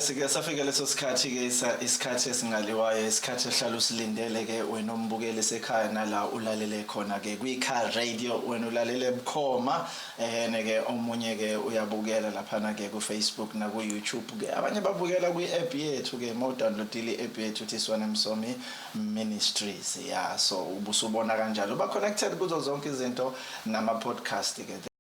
Sike safika leso sikhathi ke isikhathi esingaliwayo isikhathi ehlala usilindele ke wena ombukeli esekhaya nala ulalele khona ke kwi-car radio wena ulalele bukhoma neke omunye ke uyabukela lapha na ke ku Facebook na ku YouTube ke abanye babukela kwi-app yethu ke mawudownloadile i-app yethu uthi Suoane Msomi Ministries ya so ubusubona kanjalo ba connected kuzo zonke izinto nama podcast ke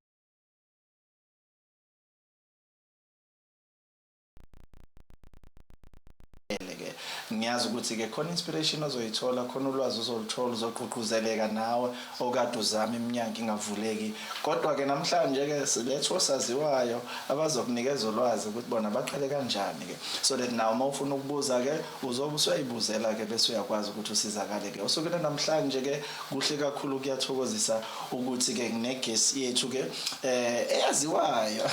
ngiyazi ukuthi ke khona inspiration ozoyithola khona ulwazi uzoluthola uzoqhuquzeleka nawe okade uzama iminyaka ingavuleki kodwa ke namhlanje ke siletho saziwayo abazokunikeza ulwazi ukuthi bona baqale kanjani ke so that nawe mawufuna ukubuza ke uzobe usuyayibuzela ke bese uyakwazi ukuthi usizakale ke usukela namhlanje ke kuhle kakhulu kuyathokozisa ukuthi ke kunegesi yethu ke eyaziwayo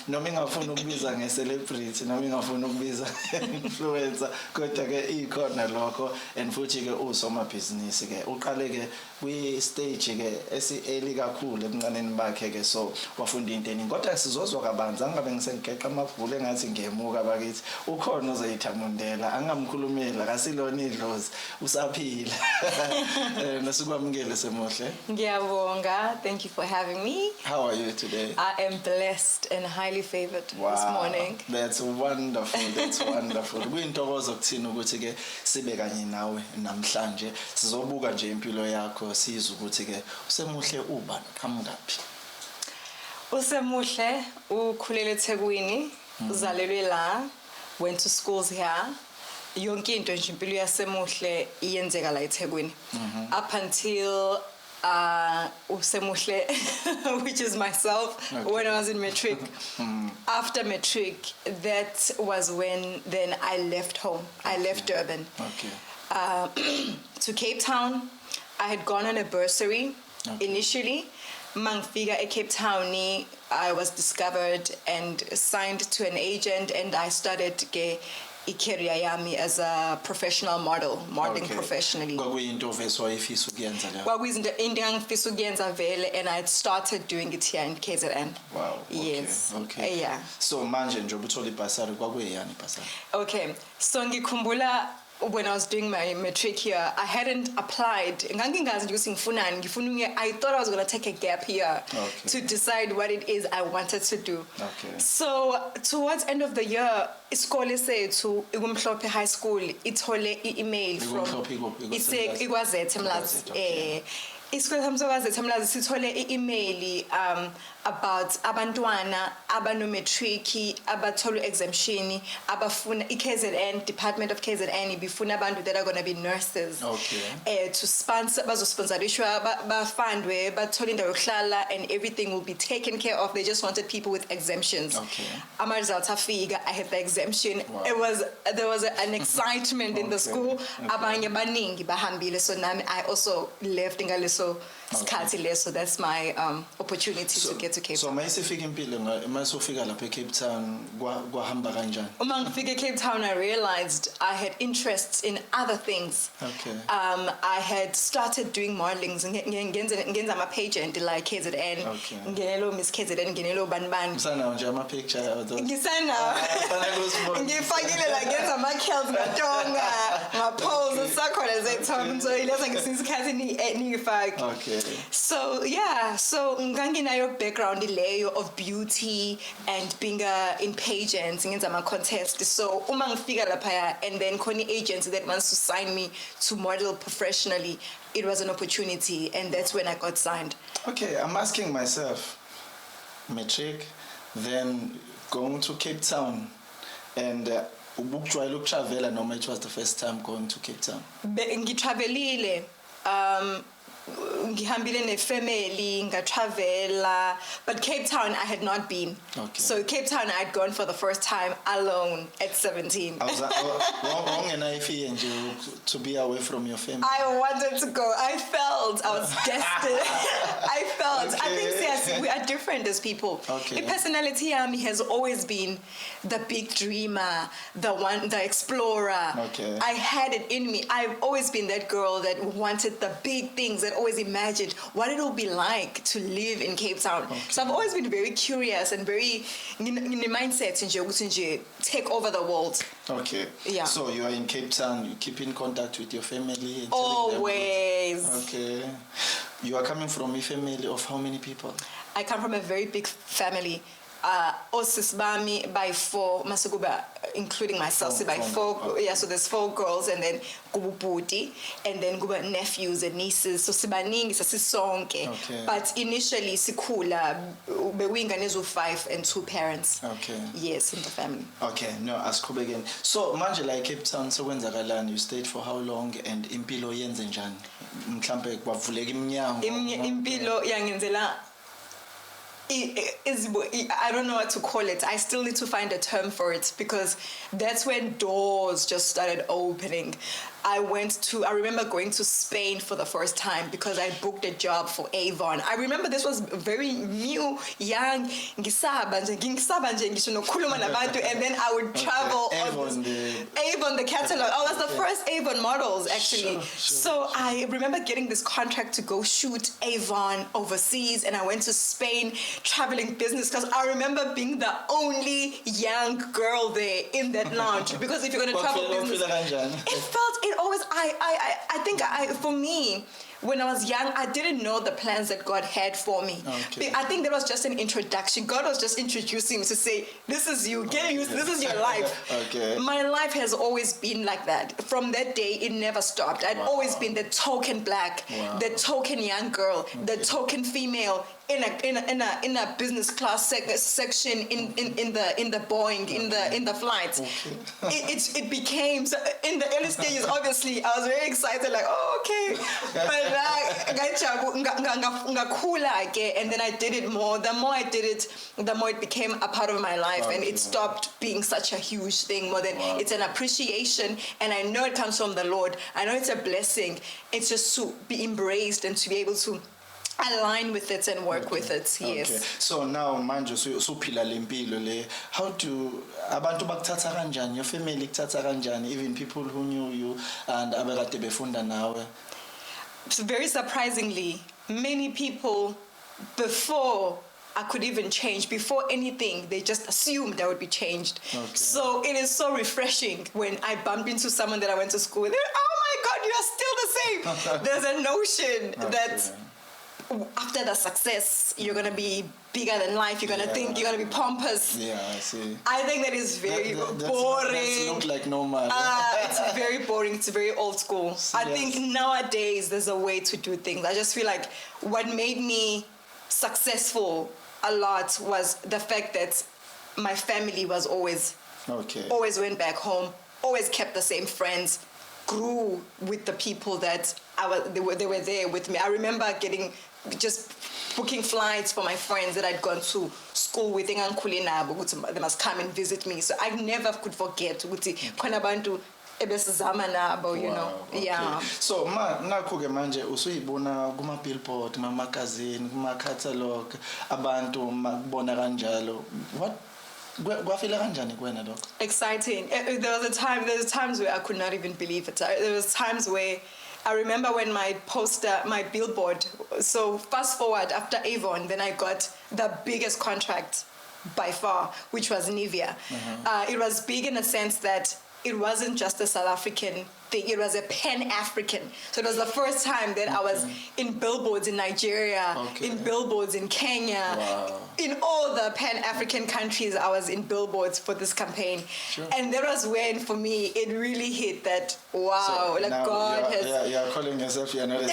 noma ingafuna ukubiza nge-celebrity noma ingafuna ukubiza influencer kodwa ke ikhona lokho and futhi ke usomabhizinisi ke uqale ke kwi stage ke esi-early kakhulu ebuncaneni bakhe ke so wafunda into eningi kodwa sizozwa kabanzi angabe ngisengigeqa amavule engathi ngemuka bakithi ukhona ozoyithamundela angamkhulumela kasilona idlozi usaphila nasikwamukele Semuhle. Ngiyabonga, thank you for having me. How are you today? I am blessed and highly favored this morning. That's wonderful. That's wonderful. Kuyintokozo kuthina ukuthi ke sibe kanye nawe namhlanje sizobuka nje impilo yakho sizwe ukuthi ke uSemuhle ubani kamngaphi. uSemuhle ukhulele eThekwini, uzalelwe la, went to schools here. Yonke into nje impilo yaSemuhle iyenzeka la eThekwini. Up until uSemuhle, which is myself, when I was in matric. After matric, that was when then I left home. I left Durban to Cape Town. I had gone on a bursary initially. Mangfika at Cape Town, I was discovered and signed to an agent, and I started career yami as a professional model, modeling professionally. And I had started doing it here in KZN. Wow. Yes. Okay. Yeah. So manje nje ubutholi basari kwakuyani basari? Okay. So ngikhumbula when I was doing my matric here, I hadn't applied. I thought I was going to take a gap here to decide what it is I wanted to do. So towards end of the year, isikole sethu ikumhlophe high school ithole email from ikwazethe Mlazi isikole samsokwazethe Mlazi sithole email about abantwana abanometric abathole exemption abafuna iKZN Department of KZN bifuna abantu that are going to be nurses to sponsor bazosponsorishwa bafundwe bathole indawo yokuhlala and everything will be taken care of. They just wanted people with exemptions. Ama results afika, I had the exemption. There was an excitement in the school. Abanye baningi bahambile, so nami I also left ngaleso skhathi leso. That's my opportunity to get to Cape Town. So mayisifika impilo mayisofika lapha eCape Town kwahamba kanjani? Uma ngifika eCape Town, I realized I had interests in other things. I had started doing modeling, ngenza ama pageant like KZN, ngenelo Miss KZN, ngenelo banban. Ngisana nje ama picture ngisana ngifakile la ngenza ama kills ngatonga ngapose sakhona zethu so ileza ngesinsikhathi ningifake. Okay. So nganginayo background leyo of beauty and being in pageants, ngenza ama contests. So uma ngifika lapha and then khona agency that wants to sign me to model professionally, it was an opportunity, and that's when I got signed. Okay, I'm asking myself, matric, then going to Cape Town, and ubukujwayela ukutravela noma it was the first time going to Cape Town? Ngitravelile, ngihambile ne-family, ngatravela, but Cape Town I had not been. Okay. So Cape Town I had gone for the first time alone at 17. To be away from your family. I wanted to go. I was destined. Okay. I think yes, we are different as people. Okay. The personality has always been the big dreamer, the explorer. Okay. I had it in me. I've always been that girl that wanted the big things, that always imagined what it will be like to live in Cape Town. Okay. So I've always been very curious and very in the mindset to take over the world. Okay. Yeah. So you are in Cape Town, you keep in contact with your family? And Always. Okay. You are coming from a family of how many people? I come from a very big family. Osisbami by 4, Masukuba, including myself, by 4. Okay. Yeah, so there's 4 girls, and then Kubuputi, and then Guba nephews and nieces. So Sibaningi sasisonke. Okay. But initially Sikula, Bewinganezu 5 and 2 parents. Okay. Yes, in the family. Okay, no, ask again. So manje like Cape Town so kwenzakalani, you stayed for how long, and impilo yenze njani? Mhlambe kwavuleka iminyango. Impilo yangenzela I don't know what to call it. I still need to find a term for it, because that's when doors just started opening. I remember going to Spain for the first time because I booked a job for Avon. I remember this was very new, young, and then I would travel on Avon, the catalog. I was the first Avon models, actually. Sure. So I remember getting this contract to go shoot Avon overseas, and I went to Spain traveling business class. I remember being the only young girl there in that lounge, because if you're going to travel business, for me, when I was young, I didn't know the plans that God had for me. Okay. I think that was just an introduction. God was just introducing me to say, this is you, get used, this is your life. Okay. My life has always been like that. From that day, it never stopped. I'd always been the token black, the token young girl, the token female in a business class section in the Boeing in the flight. Okay. It became, so in the early stages, obviously I was very excited, like, oh, okay, but and then I did it more. The more I did it, the more it became a part of my life, and it stopped being such a huge thing. More than it's an appreciation, and I know it comes from the Lord. I know it's a blessing. It's just to be embraced and to be able to align with it and work with it. Yes. Okay. So now manje usuphila lempilo le, how do abantu bakuthatha kanjani, your family kuthatha kanjani, even people who knew you and abekade befunda nawe? Very surprisingly, many people, before I could even change, before anything, they just assumed I would be changed. Okay. So it is so refreshing when I bump into someone that I went to school with. Oh my God, you are still the same. There's a notion that after the success, you're going to be bigger than life. You're going to think, you're going to be pompous. Yeah, I see. I think that is very boring. That looks like normal. It's very boring. It's very old school. I think nowadays there's a way to do things. I just feel like what made me successful a lot was the fact that my family was always went back home, always kept the same friends, grew with the people that they were there with me. I remember just booking flights for my friends that I'd gone to school with. They must come and visit me. So I never could forget you know. Yeah. So nakho-ke manje usuyibona kuma-billboard, kuma-magazine, kuma-catalog, abantu makubona kanjalo. Kwafila kanjani kuwena lokho? Exciting. There was times where I could not even believe it. There was times where I remember when my billboard, so fast forward after Avon, then I got the biggest contract by far, which was Nivea. It was big in a sense that it wasn't just a South African thing, it was a Pan-African. So it was the first time that I was in billboards in Nigeria, in billboards in Kenya, in all the Pan-African countries. I was in billboards for this campaign. Sure. And that was when, for me, it really hit that, wow, so like God has... Yeah, you're calling yourself, you're not... Yeah,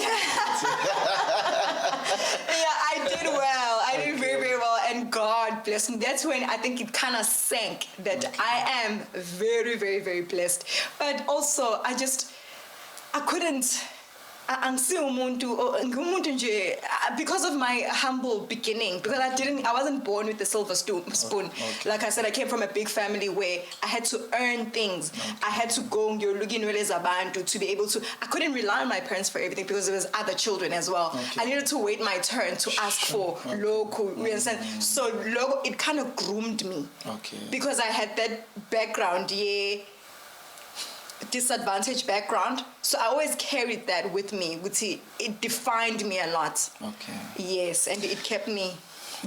I did well. I did very, very well. And God blessed me. That's when I think it kind of sank that I am very, very, very blessed. But also, I couldn't... because of my humble beginning, because I wasn't born with a silver spoon. Like I said, I came from a big family where I had to earn things. I had to go to be able to. I couldn't rely on my parents for everything because there was other children as well. I needed to wait my turn to ask for local. You understand? So local, it kind of groomed me. Because I had that background, disadvantaged background, so I always carried that with me. It defined me a lot. Yes, and it kept me.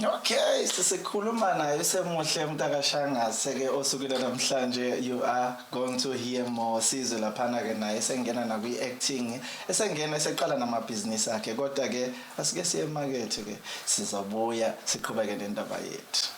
Okay, sisikhuluma naye Semuhle mntaka Shangase ke osukile namhlanje. You are going to hear more sizwe laphana ke naye sengena na kwi acting, esengena eseqala namabhizinisi akhe, kodwa ke asike siye emakethe ke sizobuya siqhubeke nendaba yethu.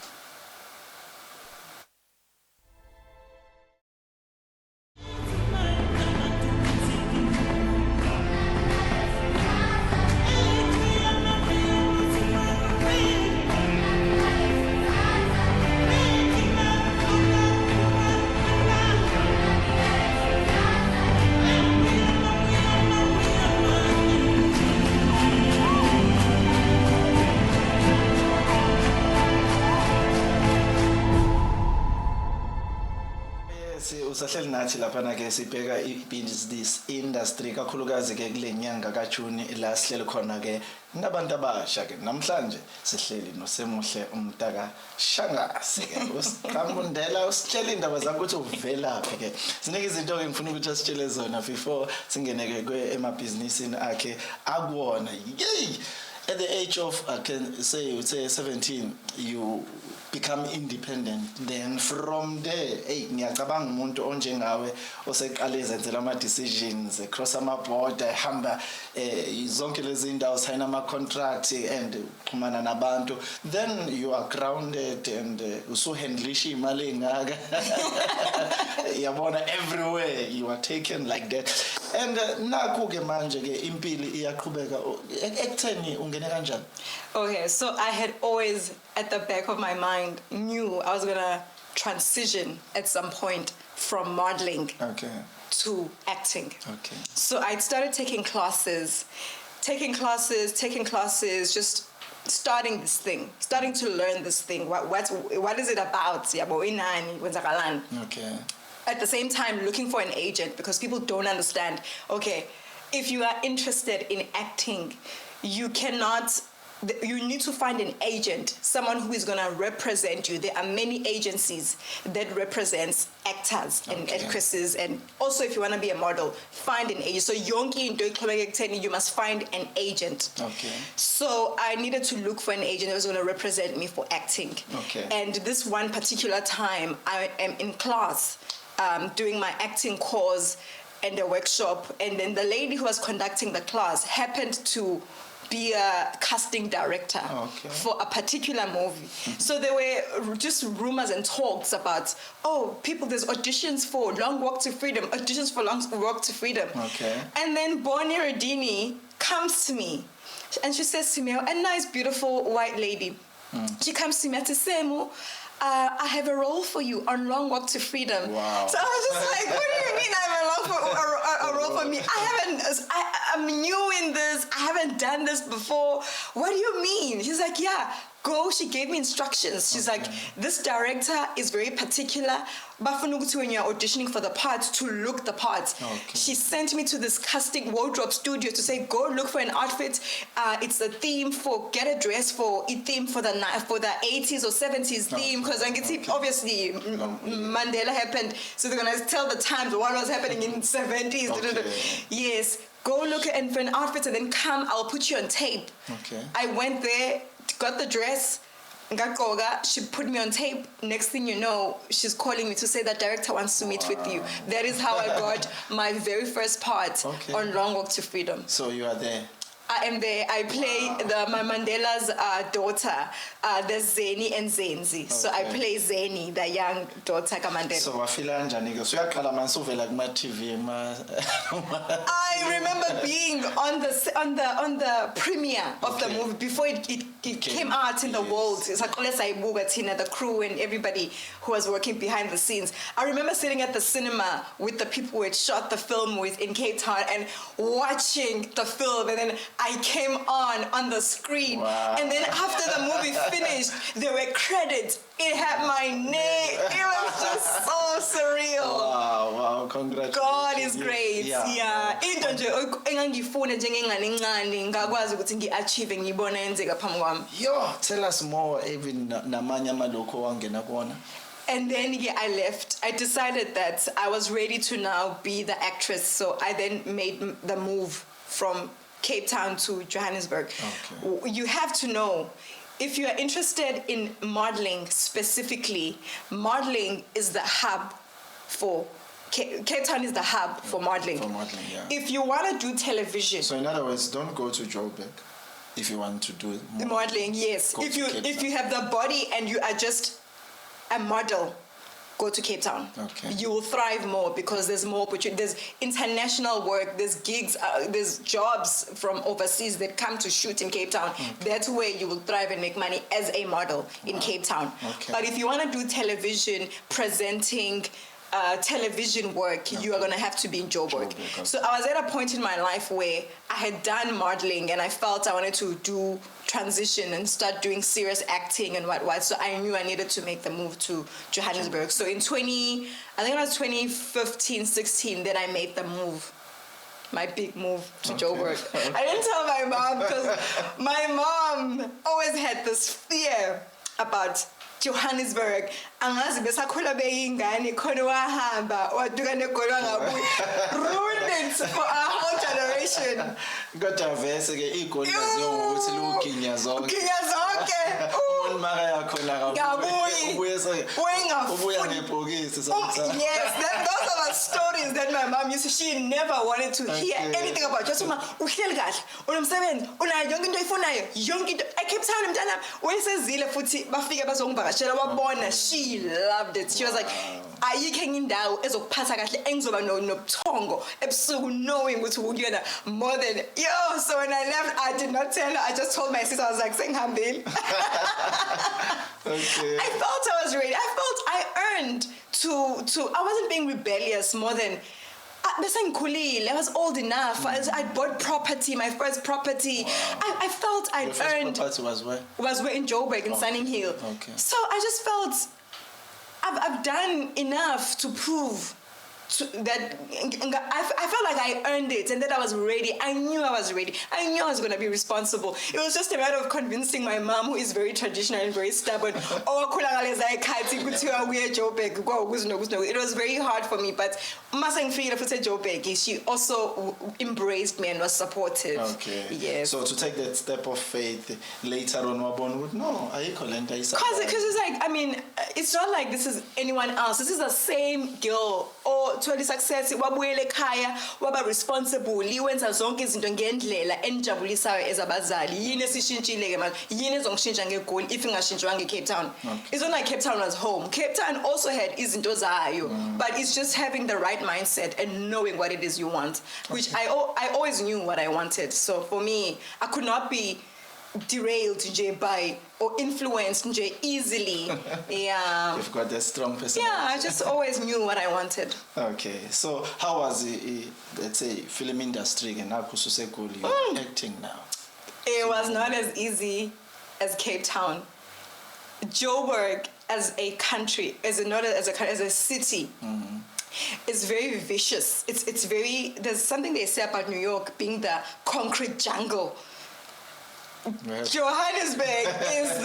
Usahleli nathi laphana ke sibheka i-business industry kakhulukazi ke kule nyanga kaJune la sihleli khona ke nabantu abasha ke namhlanje sihleli noSemuhle umntaka Shangase ke usiqhamundela usitshela indaba zakho ukuthi uvelaphi ke sinike izinto ke ngifuna ukuthi asitshele zona before singeneke emabhizinisini akhe akuwona. At the age of, I can say 17, you become independent. Then from there, ngiyacabanga umuntu onjengawe oseqala ezenzela ama decisions, cross ama border, hamba zonke lezi indawo, sign ama contract and xhumana nabantu. Then you are grounded and usuhandlisha imali engaka. Yabona everywhere you are taken like that. And naku ke manje ke impilo iyaqhubeka ekutheni ungene kanjani? Okay, so I had always at the back of my mind knew I was gonna transition at some point from modeling to acting. So I started taking classes, just starting this thing, starting to learn this thing. What is it about? At the same time, looking for an agent because people don't understand. Okay, if you are interested in acting, you need to find an agent, someone who is going to represent you. There are many agencies that represents actors and actresses, and also if you want to be a model, find an agent. So you must find an agent. So I needed to look for an agent that was going to represent me for acting. And this one particular time, I am in class doing my acting course and a workshop, and then the lady who was conducting the class happened to be a casting director for a particular movie. So there were just rumors and talks about, there's auditions for Long Walk to Freedom, And then Bonnie Redini comes to me and she says to me, a nice, beautiful white lady. She comes to me and says, Semu, I have a role for you on Long Walk to Freedom. Wow. So I was just like, what do you mean I have a role for me? I'm new in this. I haven't done this before. What do you mean? She's like, go. She gave me instructions. She's like, this director is very particular. But when you're auditioning for the parts, to look the parts. She sent me to this casting wardrobe studio to say, go look for an outfit. It's a theme for, get a dress for, a theme for the 80s or 70s theme. Because obviously Mandela happened. So they're going to tell the times what was happening in the 70s. Yes. Go look for an outfit and then come, I'll put you on tape. I went there, got the dress, She put me on tape. Next thing you know, she's calling me to say that director wants to meet with you. That is how I got my very first part on Long Walk to Freedom. So you are there. I am there. I play my Mandela's daughter. There's Zeni and Zenzi. So I play Zeni, the young daughter ka Mandela. So wafila njani ke? So uyaqala manje uvela kuma TV I remember being on the premiere of the movie before it came out in the world. It's like the crew and everybody who was working behind the scenes. I remember sitting at the cinema with the people who had shot the film with in Cape Town and watching the film, and then I came on the screen. Wow. And then after the movie finished, there were credits. It had my name. It was just so surreal. Wow, congratulations. God is great. Yeah. Into nje engangifuna njengengane encane ngakwazi ukuthi ngi-achieve ngibona yenzeka phambi kwami. Yo, tell us more even namanye amalokho wangena kuona. And then I left. I decided that I was ready to now be the actress. So I then made the move from Cape Town to Johannesburg. Okay. You have to know, if you are interested in modeling specifically, modeling is the hub for Cape Town is the hub for modeling. For modeling, yeah. If you want to do television, so in other words, don't go to Joburg if you want to do modeling. Yes, if you have the body and you are just a model, go to Cape Town. Okay. You will thrive more because there's more opportunity. There's international work. There's gigs. There's jobs from overseas that come to shoot in Cape Town. Okay. That's where you will thrive and make money as a model in Cape Town. Okay. But if you want to do television, presenting, television work, you are going to have to be in Joburg. So I was at a point in my life where I had done modeling and I felt I wanted to do transition and start doing serious acting and what. So I knew I needed to make the move to Johannesburg. So in 2015, 16, then I made the move. My big move to Joburg. Okay. I didn't tell my mom because my mom always had this fear about Johannesburg. Angazi besakhula beyingane khona wahamba waduka negolwa ngabuye. Ruined it for our whole generation. Kodwa vese ke igoli laziyo ngokuthi luginya zonke. Ginya zonke. Umuntu maka yakhona ngabuye. Ubuya ngebhokisi sometimes. Yes, those are the stories that my mom used to. She never wanted to hear anything about. Just uma uhleli kahle. Unomsebenzi, unayo yonke into oyifunayo. Yonke into. I kept telling him mntana wayesezile futhi bafike bazongivakashela wabona. She loved it. She was like, ayikho enye indawo ezokuphatha kahle engizoba nobuthongo ebusuku knowing ukuthi ukuyena more than yo. So when I left, I did not tell her. I just told my sister. I was like, sengihambile. Okay. I felt I was ready. I felt I earned to I wasn't being rebellious more than I was old enough. I bought property, my first property. Wow. I felt I'd Your first earned. property was where? Was in Joburg in Sunning Hill. Okay. So I just felt I've done enough to prove that I felt like I earned it and that I was ready. I knew I was ready. I knew I was going to be responsible. It was just a matter of convincing my mom, who is very traditional and very stubborn. It was very hard for me, but she also embraced me and was supportive. Okay. Yes. So to take that step of faith later on, because it's like, I mean, it's not like this is anyone else. This is the same girl. Or to success, wabuyele ekhaya, waba responsible, wenza zonke izinto ngendlela enijabulisayo ezabazali. Yini esishintshile ke manje? Yini ezongishintsha ngegoli if ingashintshwanga eCape Town? It's not like Cape Town was home. Cape Town also had izinto zayo, but it's just having the right mindset and knowing what it is you want, which I always knew what I wanted. So for me, I could not be derailed by or influenced easily. Yeah. You've got a strong personality. Yeah, I just always knew what I wanted. Okay, so how was the let's say film industry and acting now? It was not as easy as Cape Town. Joburg as a country, as a city. Mm-hmm. It's very vicious. It's very. There's something they say about New York being the concrete jungle. Yes. Johannesburg is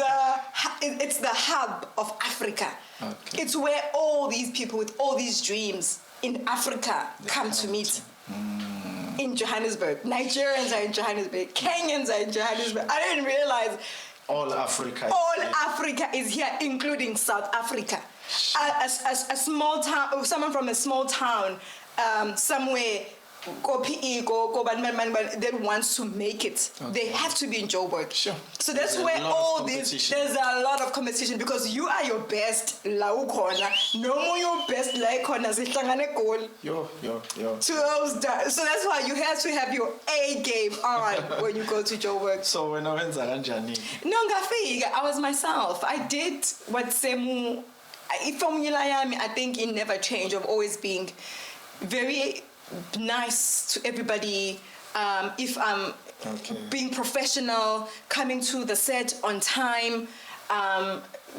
the hub of Africa. Okay. It's where all these people with all these dreams in Africa come to meet. In Johannesburg. Nigerians are in Johannesburg. Kenyans are in Johannesburg. I didn't realize All Africa. All Africa is here, including South Africa. A small town, someone from a small town, somewhere, that wants to make it. Okay. They have to be in Joburg. Sure. So that's where all this, there's a lot of competition because you are your best, la ukhona. No more your best, la ikhona, zihlangane goal. Yo. So that's why you have to have your A game on when you go to Joburg. So when I went to Anjani? No, I was myself. I did what Semuhle, formula yami, I think it never changed of always being very nice to everybody. If I'm being professional, coming to the set on time,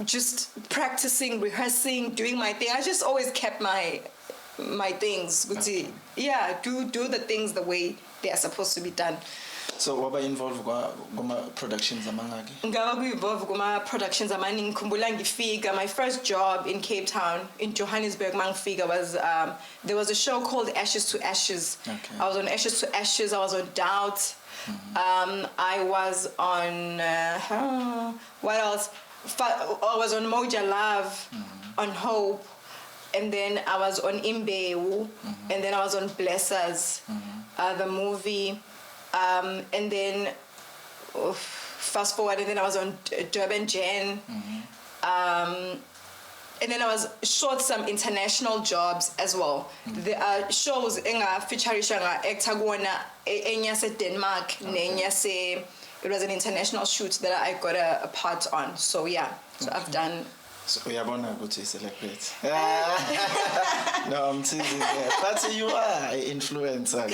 just practicing, rehearsing, doing my thing. I just always kept my things. Okay. Yeah, do the things the way they are supposed to be done. So what about involved with productions amangaki? Ngaba involved with productions amaningi. Ngikhumbula ngifika my first job in Cape Town in Johannesburg mangifika was there was a show called Ashes to Ashes. Okay. I was on Ashes to Ashes. I was on Doubt. Mm-hmm. I was on what else? I was on Moja Love, on Hope, and then I was on Imbewu, and then I was on Blessers, the movie. And then fast forward, and then I was on Durban Jen. And then I was shot some international jobs as well. The shows featuring actor in Denmark, it was an international shoot that I got a part on. So yeah, so I've done. So we are going to celebrate. No, I'm teasing. But you are an influencer.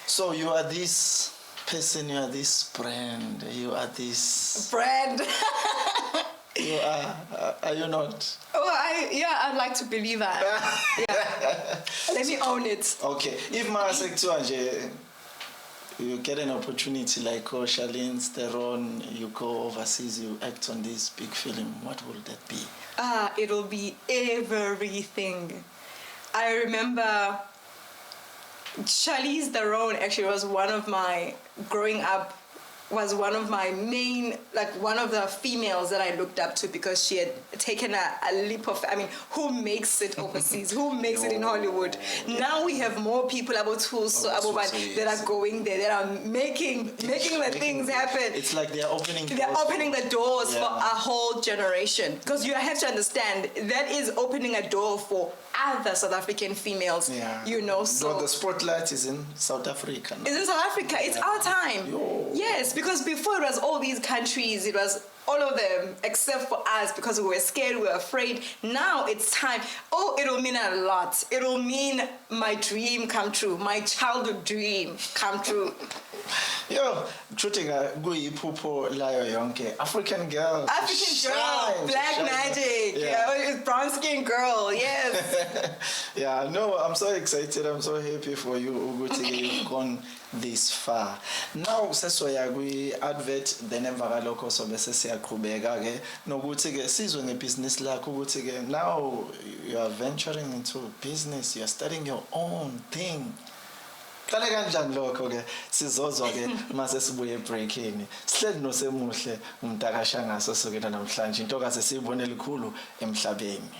So you are this person, you are this brand, you are this... Brand. You are you not? Oh, I'd like to believe that. Yeah. Let me own it. Okay. If Marasek you get an opportunity like Charlene Theron, you go overseas, you act on this big film, what will that be? It'll be everything. I remember... Charlize Theron actually was one of my, growing up, was one of my main, like one of the females that I looked up to because she had taken a leap of, who makes it overseas? Who makes it in Hollywood? Now we have more people about tools that are going there, that are making the things happen. It's like they're opening the doors for a whole generation. Because you have to understand, that is opening a door for other South African females, so... But the spotlight is in South Africa. No? It's in South Africa. It's our time. Yes, because before it was all these countries, it was all of them except for us because we were scared, we were afraid. Now it's time. Oh, it'll mean a lot. It'll mean my dream come true, my childhood dream come true. Yo, chutinga guyiphupho layo yonke. African girl, black magic, brown skin girl, yes. Yeah, no, I'm so excited. I'm so happy for you, Uguti. You've gone this far. Now, sesoya gui advert then emvakaloko so bese siyaqhubeka ke nokuthi ke sizwe ngebusiness lakho ukuthi ke now you are venturing into business, you are starting your own thing. Kale kanjani lokho ke sizozwa ke mase sibuye breakini sihleli no Semuhle umntaka Shangase sokela namhlanje into kaze siyibone likhulu emhlabeni.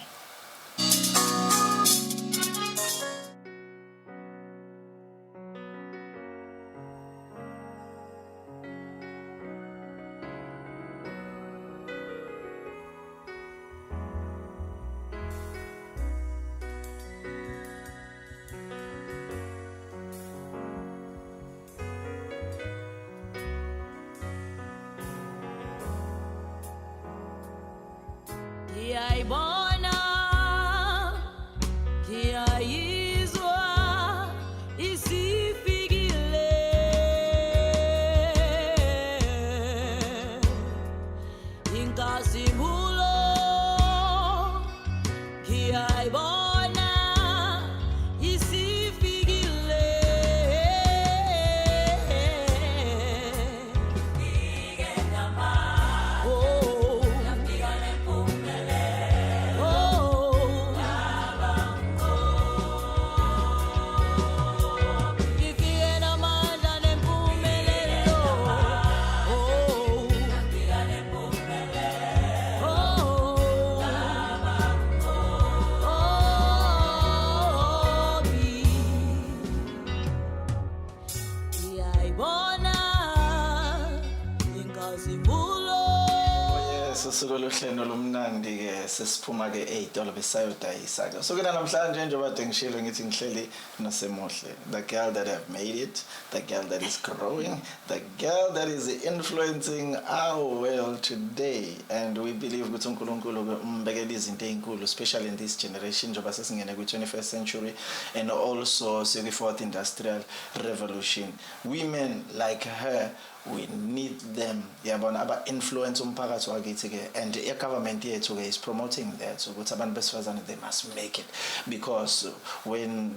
sisuku lohlelo lomnandi ke sesiphuma ke ey'tolo besayodayisa ke. So ke namhlanje njengoba kade ngishilo ngithi ngihleli noSemuhle, the girl that have made it, the girl that is growing, the girl that is influencing our world today, and we believe ukuthi uNkulunkulu umbekela izinto ey'nkulu, especially in this generation njengoba sesingene kwi-21st century and also kwi-4th industrial revolution. Women like her, we need them, yabona aba-influence umphakathi wakithi ke, and i-government yethu ke is promoting that ukuthi abantu besifazane they must make it, because when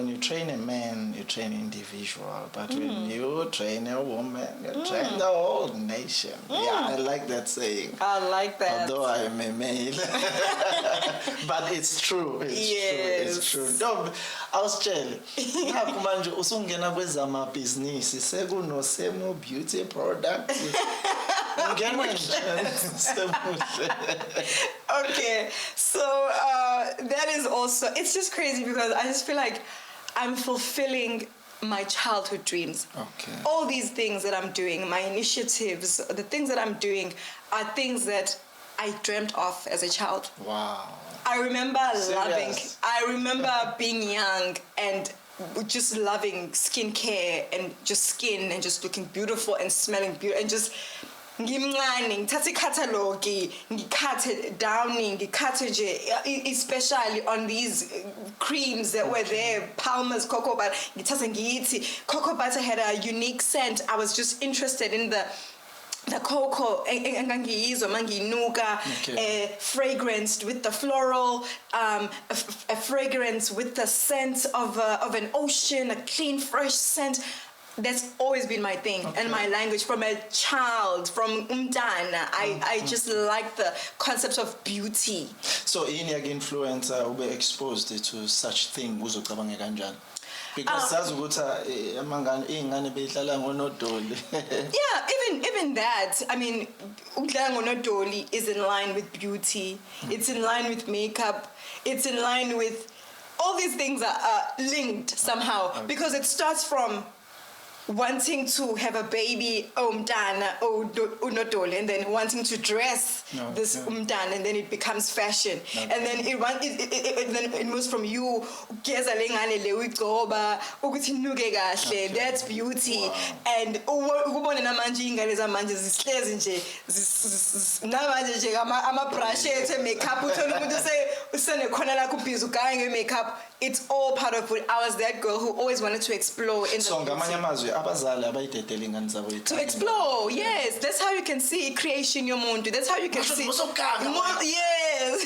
you train a man you train individual, but when you train a woman you train the whole nation. Yeah, I like that saying. I like that. Although I am a male. But it's true. It's true. Dube, awusitshele nakho manje usungena kwezamabhizinisi sekuno beauty products. Okay, so that is also, it's just crazy because I just feel like I'm fulfilling my childhood dreams. Okay. All these things that I'm doing, my initiatives, the things that I'm doing are things that I dreamt of as a child. Wow. I remember being young and just loving skincare and just skin and just looking beautiful and smelling beautiful and just ngimncane ngithatha ikhathalogi ngikhathe downing ngikhathe nje especially on these creams that were there, Palmer's cocoa butter ngithatha ngiyithi cocoa butter had a unique scent. I was just interested in the cocoa engangiyizwa mangiyinuka, fragranced with the floral, a fragrance with the scent of an ocean, a clean fresh scent. That's always been my thing, and my language from a child, from umntana. I just like the concept of beauty. So in your influencer ube exposed to such thing uzocabange kanjani? Because sazi ukuthi amangane izingane beyihlala ngonodoli. Yeah, even that. I mean, ukudlala ngonodoli is in line with beauty. It's in line with makeup. It's in line with all these things are linked somehow, because it starts from wanting to have a baby, umntana, unodoli, and then wanting to dress this umntana, and then it becomes fashion, and then it moves from you ugeza lengane le uyigcoba ukuthi inuke kahle, that's beauty. And ukubona namanje ingane zamanje zihlezi nje namanje nje ama brush ethe makeup uthola umuntu usenekhona lakho ubhizi ugaye nge-makeup. It's all part of it. I was that girl who always wanted to explore in so ngamanye amazwi abazali abayidedela ingane zabo to explore. Yes, that's how you can see creation yomuntu. That's how you can see. Yes.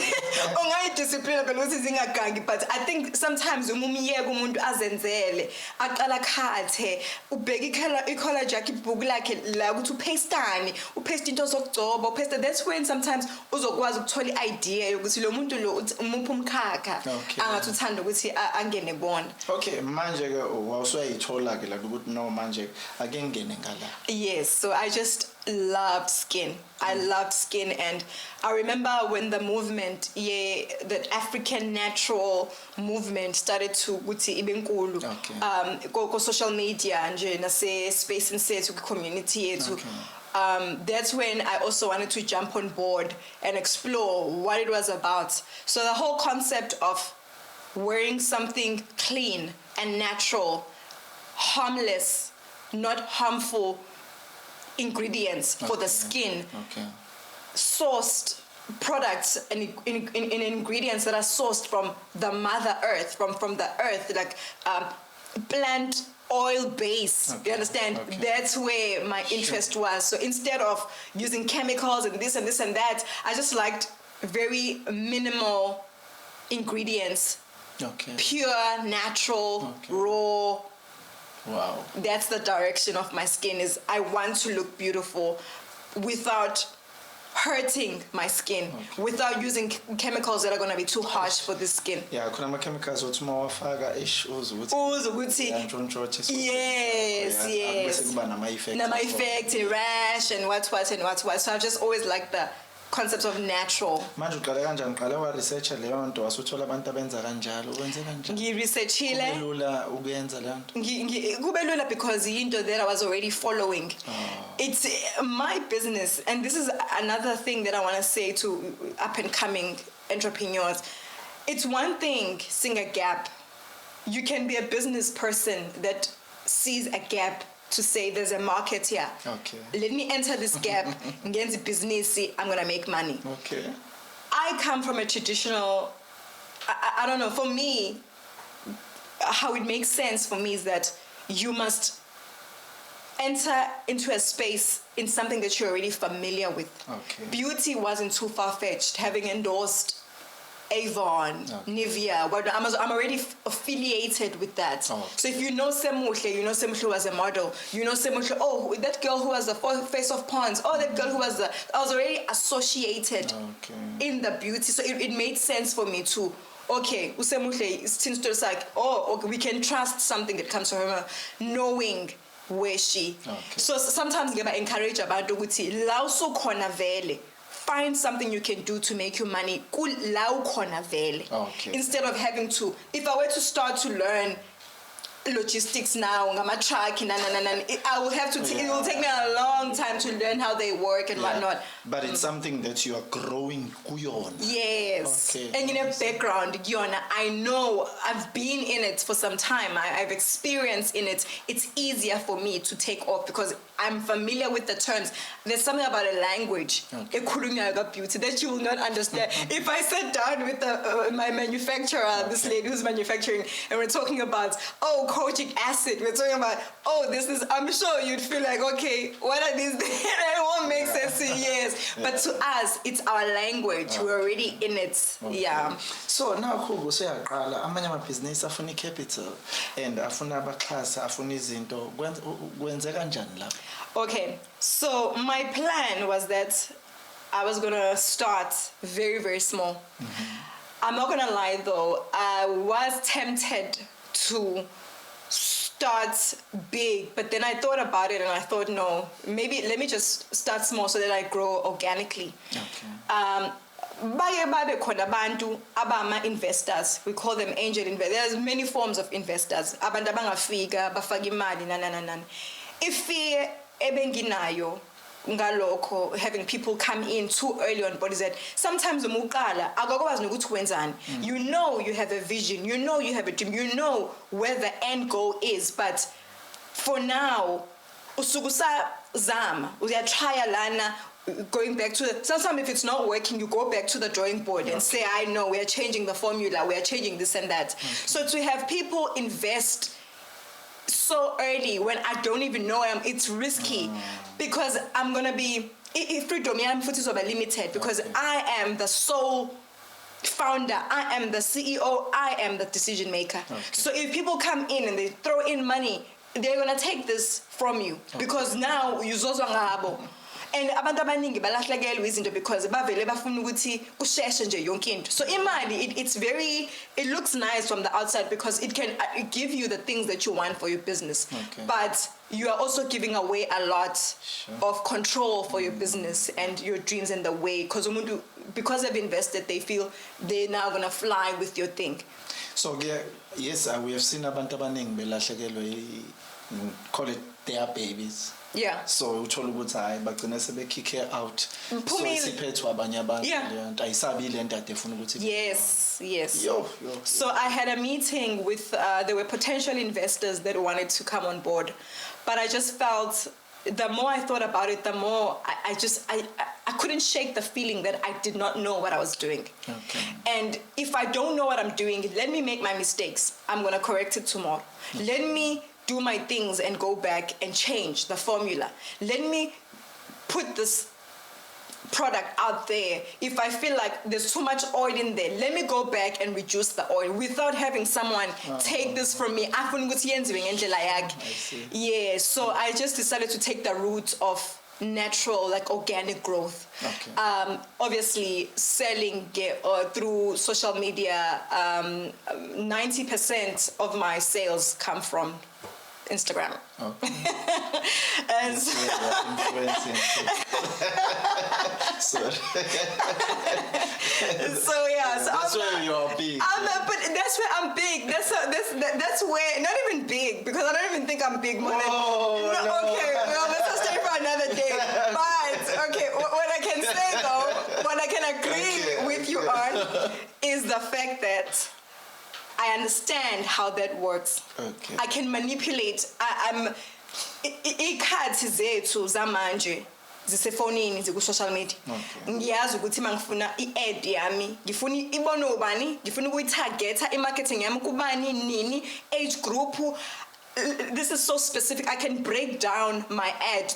Ungayidiscipline phela ukuthi zingagangi, but I think sometimes umumiyeka umuntu azenzele aqala khathe ubheka i-college yakhe ibhuku lakhe la ukuthi upastani upaste into zokugcoba upaste. That's when sometimes uzokwazi ukuthola i-idea yokuthi lo muntu lo umuphi umkhakha angathi uthanda ukuthi angene bona. Okay, manje ke wawusuyayithola ke la ukuthi no manje ake ngene ngala. Yes, so I just loved skin. I loved skin, and I remember when the movement, the African natural movement started to ukuthi ibenkulu. Go social media nje nase space and say to community yethu. That's when I also wanted to jump on board and explore what it was about. So the whole concept of wearing something clean and natural, harmless, not harmful ingredients for the skin, sourced products and ingredients that are sourced from the mother earth, from the earth, like plant oil base. You understand? That's where my interest was. So instead of using chemicals and this and this and that, I just liked very minimal ingredients. Pure, natural, raw. Wow. That's the direction of my skin. Is I want to look beautiful without hurting my skin, without using chemicals that are going to be too harsh for the skin. Yeah, khona ama chemicals uthi mawafaka ukuthi yes bese kuba nama effect rash and what. So I've just always liked concept of natural. Manje uqale kanjani? Uqale wa research leyo nto wasuthola abantu abenza kanjalo. Ukwenze kanjani? Ngi-researchile. Kubelula ukuyenza leyo nto. Kubelula because into that I was already following. It's my business, and this is another thing that I want to say to up and coming entrepreneurs. It's one thing seeing a gap. You can be a business person that sees a gap to say there's a market here. Okay. Let me enter this gap, get the business, I'm gonna make money. Okay. I come from a traditional, I don't know, for me, how it makes sense for me is that you must enter into a space in something that you're already familiar with. Okay. Beauty wasn't too far-fetched, having endorsed Avon, Nivea, I'm already affiliated with that. So if you know Semuhle, you know Semuhle was a model. You know Semuhle, oh, that girl who was the face of Ponds. Oh, that girl who was I was already associated in the beauty. So it made sense for me to, okay, Semuhle, it's like, oh, okay, we can trust something that comes from her, knowing where she. So sometimes I encourage about ukuthi la usukhona vele. Find something you can do to make you money. Instead of having to, if I were to start to learn logistics now, I will have to, it will take me a long time to learn how they work and whatnot. But it's something that you are growing kuyon. Yes. And in a background, I know I've been in it for some time. I've experienced in it. It's easier for me to take off because I'm familiar with the terms. There's something about a language, beauty, that you will not understand. If I sat down with my manufacturer, this lady who's manufacturing, and we're talking about, kojic acid, we're talking about, this is, I'm sure you'd feel like, okay, what are these? It won't make sense to you, yes. But to us, it's our language. We're already in it. Yeah. So now, Kugo, say amanye business afuna capital and afuna abaxhasa afuna izinto kwenze kanjani lapho? Okay, so my plan was that I was gonna start very, very small. I'm not gonna lie though, I was tempted to start big, but then I thought about it and I thought, no, maybe let me just start small so that I grow organically. Baye khona abantu abama investors, we call them angel investors. There's many forms of investors. Abantu abangafika bafaka imali nananana. If ebenginayo ngalokho, having people come in too early on board, is that sometimes umuqala akakwazi nokuthi wenzani. You know you have a vision, you know you have a dream, you know where the end goal is, but for now usukusa zama uyatry lana, going back to sometimes if it's not working, you go back to the drawing board and say, I know we are changing the formula, we are changing this and that. So to have people invest so early when I don't even know it's risky because I'm gonna be freedom is limited because I am the sole founder, I am the CEO, I am the decision maker. So if people come in and they throw in money, they're gonna take this from you because now uzozwa ngabo. And abantu abaningi balahlekelwe izinto because bavele bafuna ukuthi kusheshe nje yonke into. So imali, it looks nice from the outside because it can give you the things that you want for your business. But you are also giving away a lot of control for your business and your dreams and the way, because they've invested, they feel they're now gonna fly with your thing. So yes, we have seen abantu abaningi belahlekelwe, call it their babies. Yeah. So uthola ukuthi hayi bagcina sebe kick her out. So siphethwe abanye abantu le nto ayisabi le nto ade efuna ukuthi. Yes. Yo. So I had a meeting with there were potential investors that wanted to come on board, but I just felt the more I thought about it, the more I couldn't shake the feeling that I did not know what I was doing. And if I don't know what I'm doing, let me make my mistakes. I'm gonna correct it tomorrow. Let me do my things and go back and change the formula. Let me put this product out there. If I feel like there's too much oil in there, let me go back and reduce the oil without having someone take this from me. Yeah, so I just decided to take the route of natural, like organic growth. Obviously selling through social media, 90% of my sales come from Instagram. And So yeah, so that's where you are big. But that's where I'm big. That's where, not even big, because I don't even think I'm big more than. Okay, well, let's stay for another day. But okay, what I can say though, what I can agree with you on, is the fact that I understand how that works. Okay. I can manipulate. I'm. Ikhathi zethu zamanje zisefonini ziku-social media. Ngiyazi ukuthi mangifuna i-ad yami, ngifuna ibone ubani, ngifuna ukuyi-targeta i-marketing yami kubani nini, age group. This is so specific. I can break down my ad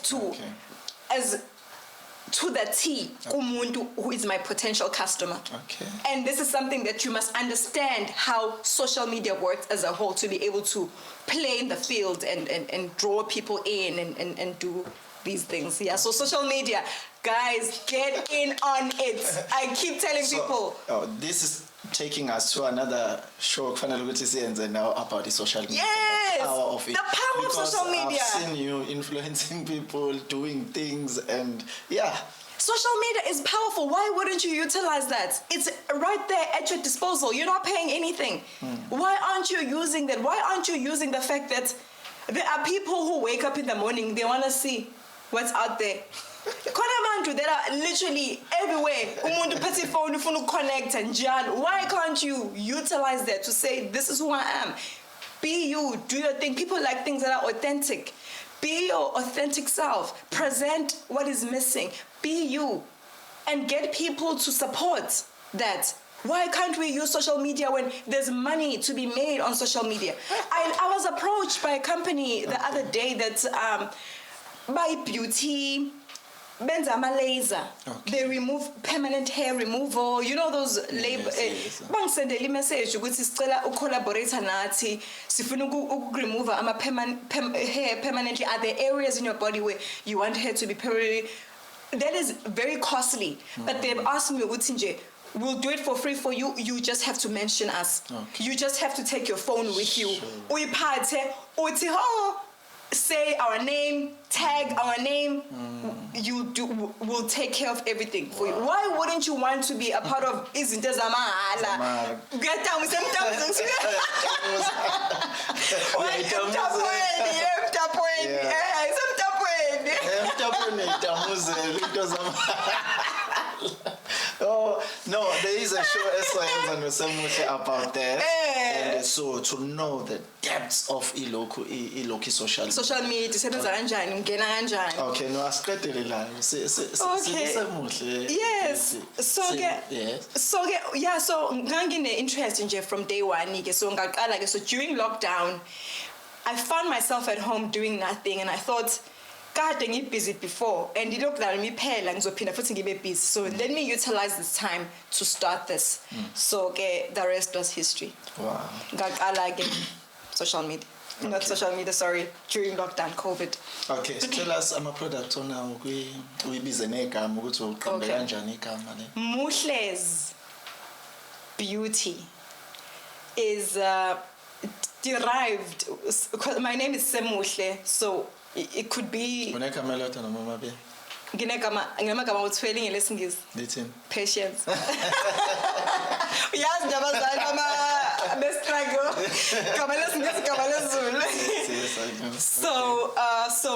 to the T, kumuntu who is my potential customer. Okay. And this is something that you must understand how social media works as a whole to be able to play in the field and draw people in and do these things. Yeah, so social media, guys, get in on it. I keep telling people. This is taking us to another show now about the social media. Yes, the power of it. The power of social media. I've seen you influencing people, doing things, and yeah. Social media is powerful. Why wouldn't you utilize that? It's right there at your disposal. You're not paying anything. Why aren't you using that? Why aren't you using the fact that there are people who wake up in the morning, they want to see what's out there. That are literally everywhere. Umuntu uphethe ifone ufuna ukuconnect njalo. Why can't you utilize that to say, this is who I am? Be you, do your thing. People like things that are authentic. Be your authentic self. Present what is missing. Be you. And get people to support that. Why can't we use social media when there's money to be made on social media? I was approached by a company the other day that by beauty, benza laser. They remove permanent hair removal. You know those label. Bangisendela message ukuthi sicela ucollaborate nathi. Sifuna remove hair permanently. Are there areas in your body where you want hair to be permanently? That is very costly. But they've asked me ukuthi nje, we'll do it for free for you. You just have to mention us. You just have to take your phone with you. Uyiphathe uthi say our name, tag our name. We'll take care of everything for you. Why wouldn't you want to be a part of izinto zamahala? Get down with Oh no, there is a show and Semuhle about that. And so to know the depths of iloki social media, okay, no, asiqedele la. Semuhle. Yes. So ngangine interest nje from day one ke so ngaqala ke so during lockdown I found myself at home doing nothing and I thought God, I'm busy before, and you look at me pale and busy. So let me utilize this time to start this. So the rest was history. Wow. Again, social media. Okay. Not social media, sorry, during lockdown, COVID. Okay, so tell us, I'm a product owner. We busy Muhle's beauty is derived. My name is Semuhle, so it could be patience. So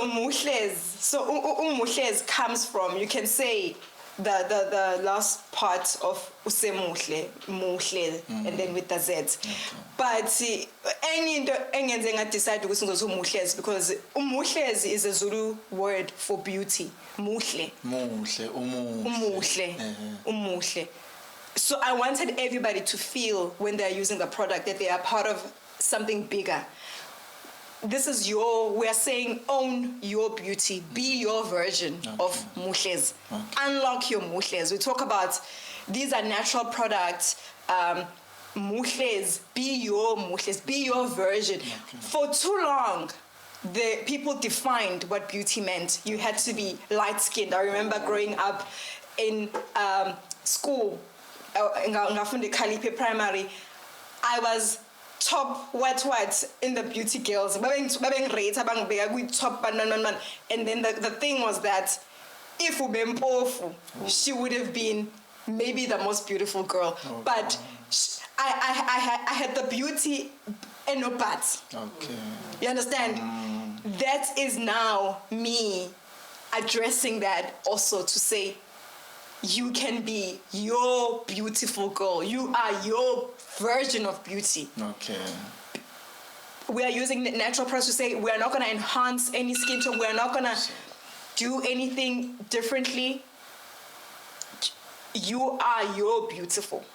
Muhle's, Muhle's comes from, you can say, the last part of Semuhle, Muhle, and then with the Z. Okay. But any decide to Muhles because Muhles is a Zulu word for beauty. Muhle. Umuhle. So I wanted everybody to feel when they're using the product that they are part of something bigger. This is we are saying, own your beauty, be your version of Muhles. Unlock your Muhles. We talk about these are natural products. Muhles, be your Muhles, be your version. For too long, the people defined what beauty meant. You had to be light-skinned. I remember growing up in school, in Kalipe Primary, I was top what in the beauty girls. And then the thing was that if ubempofu, she would have been maybe the most beautiful girl. Okay. But I had the beauty and no buts. Okay. You understand? That is now me addressing that also to say, you can be your beautiful girl. You are your version of beauty. Okay. We are using the natural products to say we are not going to enhance any skin tone. We are not going to do anything differently. You are your beautiful.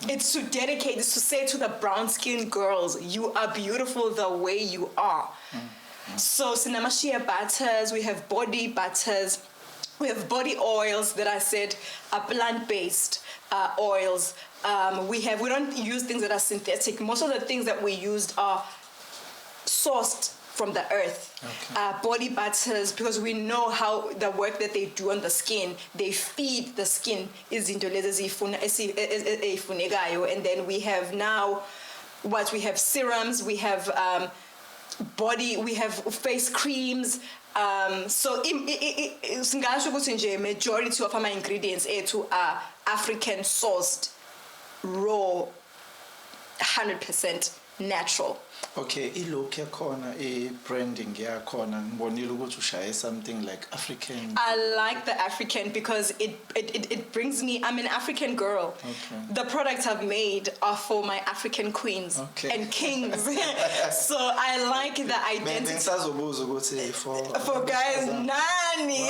It's to dedicate, it's to say to the brown skinned girls, you are beautiful the way you are. So sinama shea butters, we have body butters, we have body oils that I said are plant-based oils. We don't use things that are synthetic. Most of the things that we used are sourced from the earth. Okay. Body butters, because we know how the work that they do on the skin, they feed the skin. And then we have now we have serums, we have we have face creams. So majority of our ingredients are African sourced, raw, 100% natural. Okay, ilook yakhona, branding yakhona, ngibonile ukuthi ushaye something like African. I like the African because it brings me, I'm an African girl. Okay. The products I've made are for my African queens and kings. So I like the identity. For guys, nani.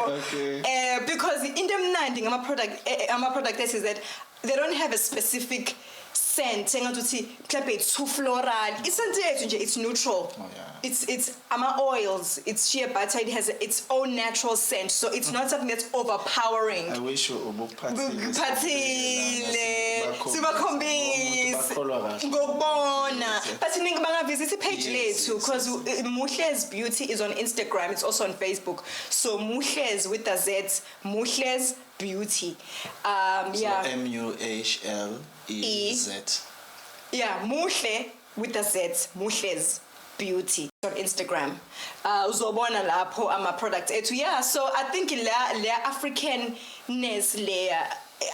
Okay. Because in the branding, I'm a product that is that they don't have a specific scent. It's too floral. It's neutral. Oh, yeah. It's oils. It's shea butter. It has its own natural scent. So it's not something that's overpowering. I wish you would Sibakhombise. But visit page because Muhle's Beauty is on Instagram. It's also on Facebook. So Muhle's with the Z, Muhle's Beauty. So MUHLEZ. Yeah, Muhle with the Z, Muhle's Beauty on Instagram. Uzobona lapho ama products ethu. Yeah, so I think la Africanness layer,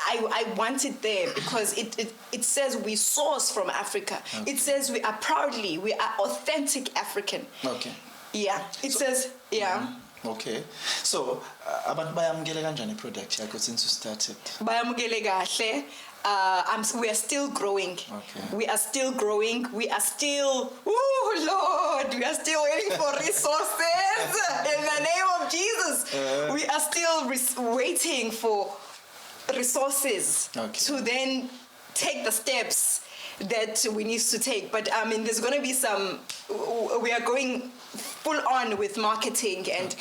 I want it there because it says we source from Africa. Okay. It says we are authentic African. Okay. Yeah. It says, yeah. Okay. So, abantu bayamukele kanjani product yakho since you started? Bayamukele kahle. We are still growing. Okay. We are still growing. We are still, Lord, we are still waiting for resources in the name of Jesus. We are still waiting for resources to then take the steps that we need to take. But there's going to be we are going full on with marketing and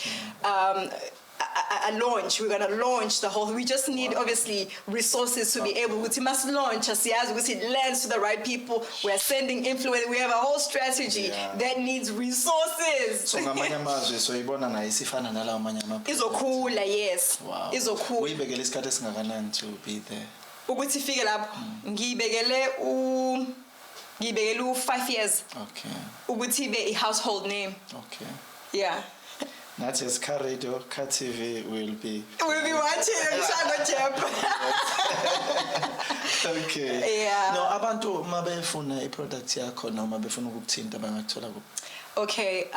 a launch. We're going to launch the whole. We just need obviously resources to be able to launch. As it lands to the right people. We're sending influence. We have a whole strategy that needs resources. So ngamanye amazwe so ibona na isifana nalawo amanye amaphi. Izokhula, yes. Wow. Izokhula. Uyibekele isikhathi esingakanani to be there? Ukuthi ifike lapho ngiyibekele u 5 years. Okay. Ukuthi ibe a household name. Okay. Yeah. Not as Car Radio, Car TV will be. We'll be watching Shangase. Okay. Yeah. No, abantu mabefuna i-product yakho noma befuna ukukuthinta bangakuthola kuphi? Okay.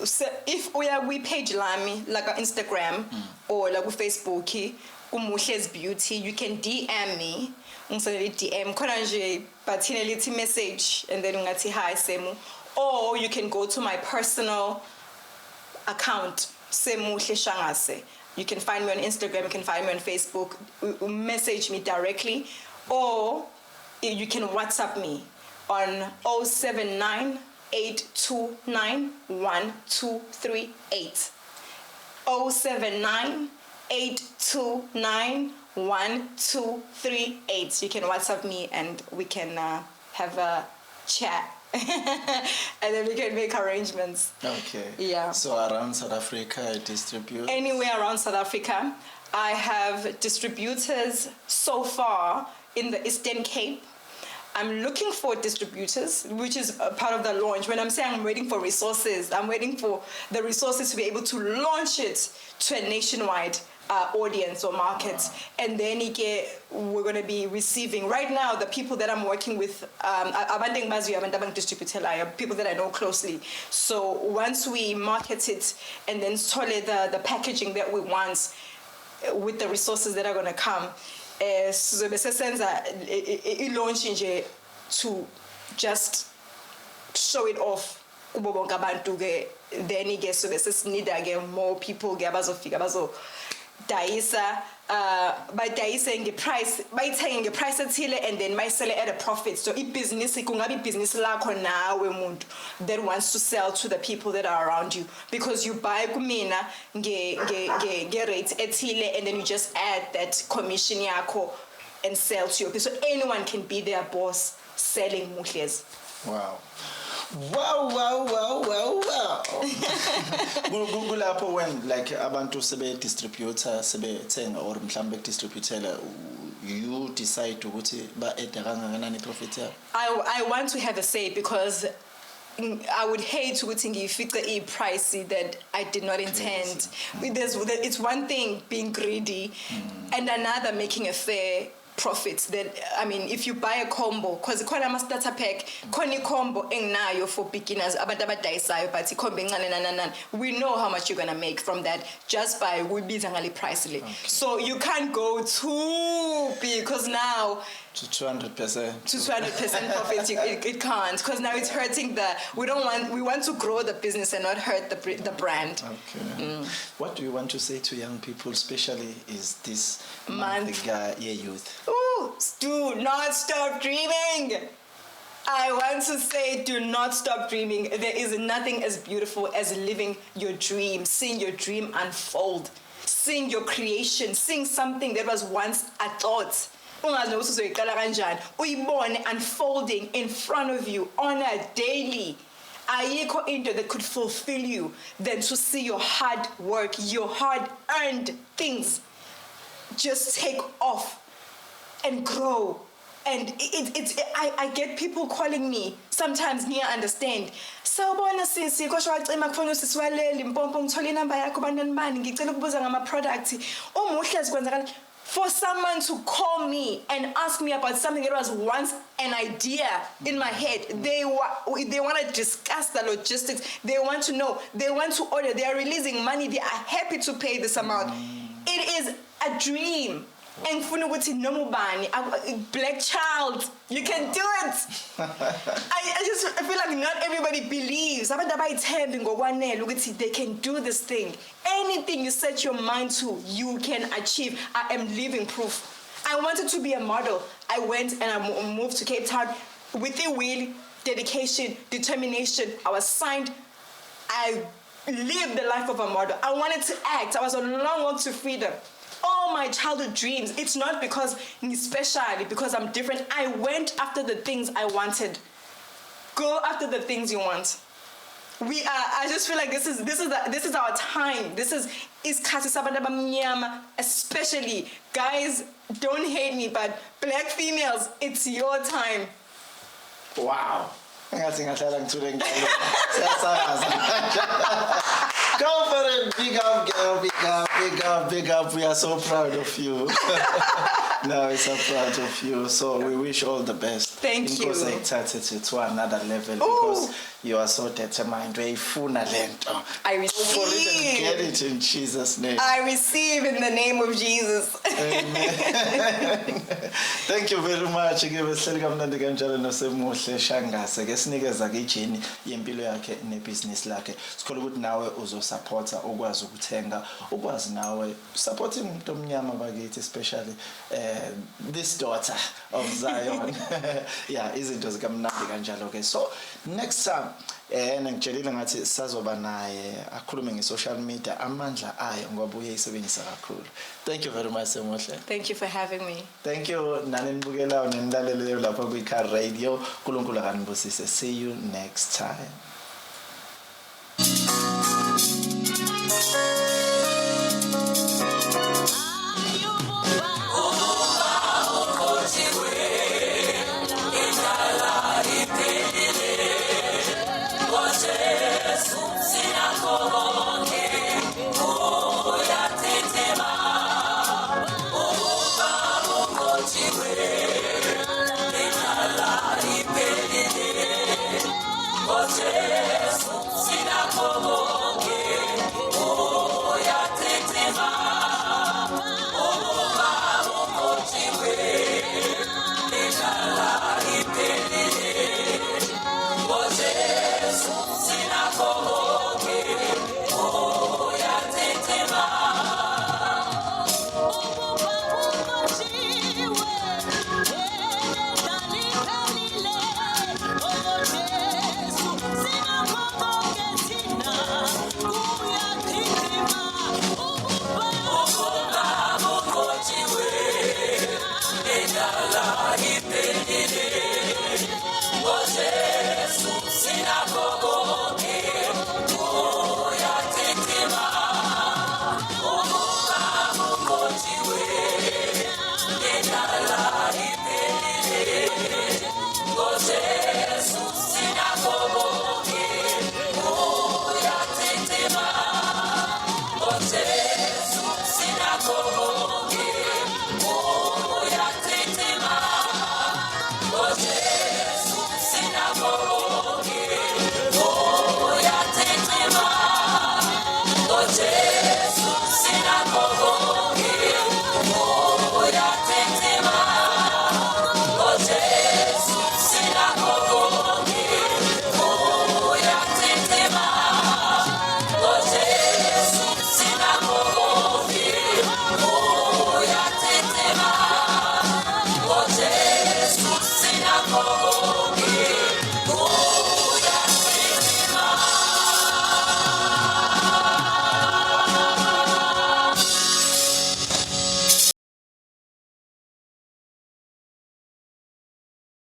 So if we page lami like on Instagram or like on Facebook, Muhle's Beauty, you can DM me. DM khona nje bathina lithi message and then ungathi hi Semu, or you can go to my personal account Semuhle Shangase. You can find me on Instagram, you can find me on Facebook, message me directly, or you can WhatsApp me on 079 829 1238. 079 829 1238. You can WhatsApp me and we can have a chat. And then we can make arrangements. Okay. Yeah. So around South Africa, I distribute? Anywhere around South Africa. I have distributors so far in the Eastern Cape, I'm looking for distributors, which is a part of the launch. When I'm saying I'm waiting for resources, I'm waiting for the resources to be able to launch it to a nationwide audience or market. Wow. And then we're going to be receiving. Right now, the people that I'm working with, people that I know closely. So once we market it and then the packaging that we want with the resources that are going to come, so the sense that it launching to just show it off. Then it gets so this need again more people bazo daisa by daising the price by taking the price and then my sell at a profit. So if business kungabi business lakho nawe umuntu that wants to sell to the people that are around you, because you buy kumina nge rate ethile and then you just add that commission yakho and sell to you. So anyone can be their boss selling muhles. Wow. Kulapho when like abantu sebe distributor sebe thenga or mhlambe distributor, you decide ukuthi ba add kangakanani profit yabo? I want to have a say, because I would hate to ngiyifice a price that I did not intend. It's one thing being greedy and another making a fair profits. That, I mean, if you buy a combo, because it's called a starter pack, koni combo engnayo for beginners, but we know how much you're gonna make from that just by pricely. Okay. So you can't go too big, because now to 200%. To 200% profit, it can't, because now it's hurting we want to grow the business and not hurt the brand. Okay. What do you want to say to young people, especially is this month youth? Ooh, do not stop dreaming. I want to say, do not stop dreaming. There is nothing as beautiful as living your dream, seeing your dream unfold, seeing your creation, seeing something that was once a thought. Unfolding in front of you on a daily. Ayikho into that could fulfill you than to see your hard work, your hard-earned things just take off and grow. And I get people calling me sometimes near understand. Sawubona sisi kosho wacima kufuna usisiwaleli impompo ngithola inamba yakho bantwana bani ngicela ukubuza ngama products. Umuhle sikwenzakala. For someone to call me and ask me about something that was once an idea in my head, they want to discuss the logistics. They want to know. They want to order. They are releasing money. They are happy to pay this amount. It is a dream. And black child, you can do it. I feel like not everybody believes. They can do this thing. Anything you set your mind to, you can achieve. I am living proof. I wanted to be a model. I went and I moved to Cape Town with a will, dedication, determination. I was signed. I lived the life of a model. I wanted to act. I was on a long walk to freedom. All my childhood dreams, it's not because especially because I'm different. I went after the things I wanted. Go after the things you want. I just feel like this is our time. This is Ikhathazo, especially guys, don't hate me, but black females, it's your time. Wow. Go for it, big up, girl, big up, big up, big up. We are so proud of you. No, we're so proud of you. So we wish all the best. Thank you. Because I touched it to another level. Because you are so determined. I receive. For it and get it in Jesus' name. I receive in the name of Jesus. Amen. Thank you very much. Semuhle Shangase ngesinikeza ke ijeni yempilo yakhe nebusiness lakhe. Sikholwa ukuthi nawe uzosupporta ukwazi ukuthenga, ukwazi nawe supporting umuntu omnyama bakithi, especially this daughter of Zion. Yeah, izinto zikamnandi kanjalo ke. So next time ngitshelile ngathi sazoba naye akhulume nge-social media amandla ayo ngoba uyayisebenzisa kakhulu. Thank you very much Semuhle. Thank you for having me. Thank you nanenibukelayo nenilaleleyo lapha kwi-Car Radio. uNkulunkulu akanibusise. See you next time.